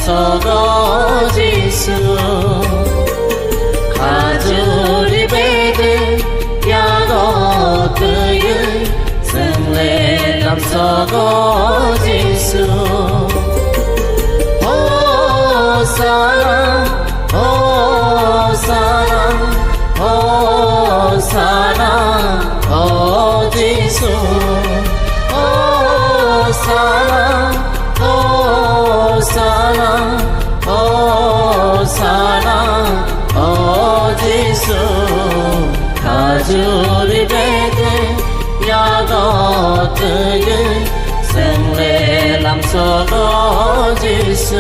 làm sao có Giêsu 가주리 베드 야고 그의 승리 남서고 지수 호사나 호사나 호사나 어디수 호사나 호사나 호사나 어디수 가주리 베드 야고 뜨게 생레 남서고 지수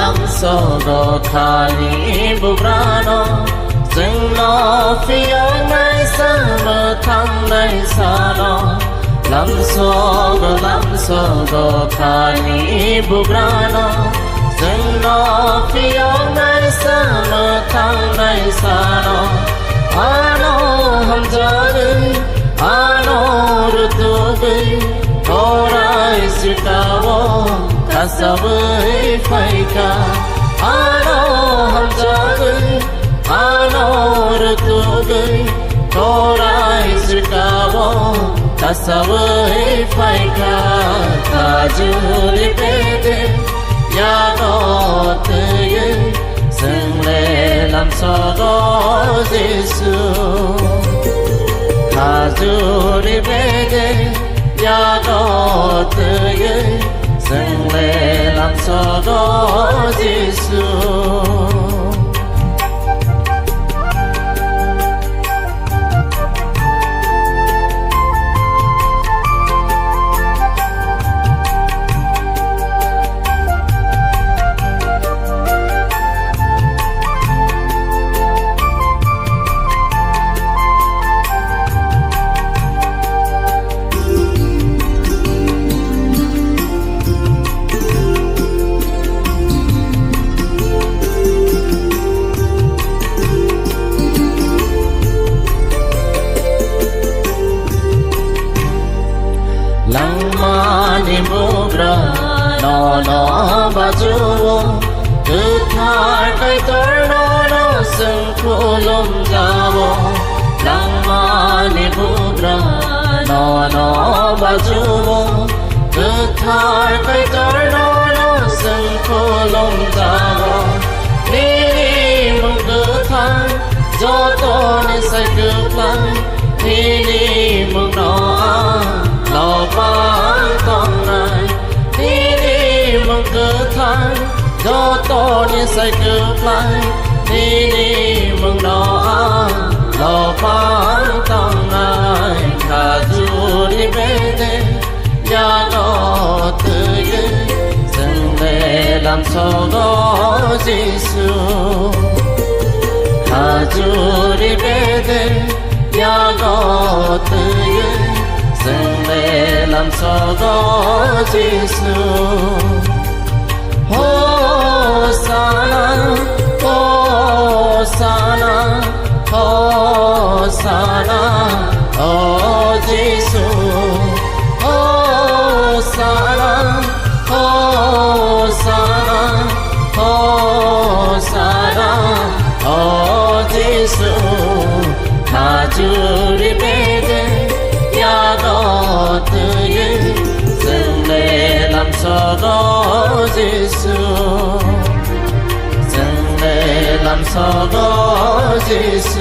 lamsogo khani bubrano zenglo fiyo nai sama thang nai sano lamsogo khani bubrano zenglo fiyo nai sama thang nai sano ano hum jage ano rutuge ora isitawo kasabay faika ano hum jagay ano rutugay thorai sirkawo kasabay faika kajuli bede yago tege sengle lamsogo Giêsu kajuli bede yago tege 생레 남서고 지수 낭만이 무브라 너너 봐주오 뜻할 까이떨 너너 승쿨름 잡어 낭만이 무브라 너너 봐주오 뜻할 까이떨 너너 승쿨름 잡어 니니 뭉긋한 저돈의 살급한 니니 뭉너아 lo vang con này đi đi mong cơ thay do to nên say cơ lại đi đi mong đó lo vang con này cả dù đi về đây nhà nó tự nhiên dừng về làm sao có Giêsu cả dù đi về đây nhà nó tự nhiên 생레 남서고 지수 호사나 호사나 호사나 지수 호사나 호사나 호사나 지수 가주리 베데 야고 뜨게 승레 남서고 지수 승레 남서고 지수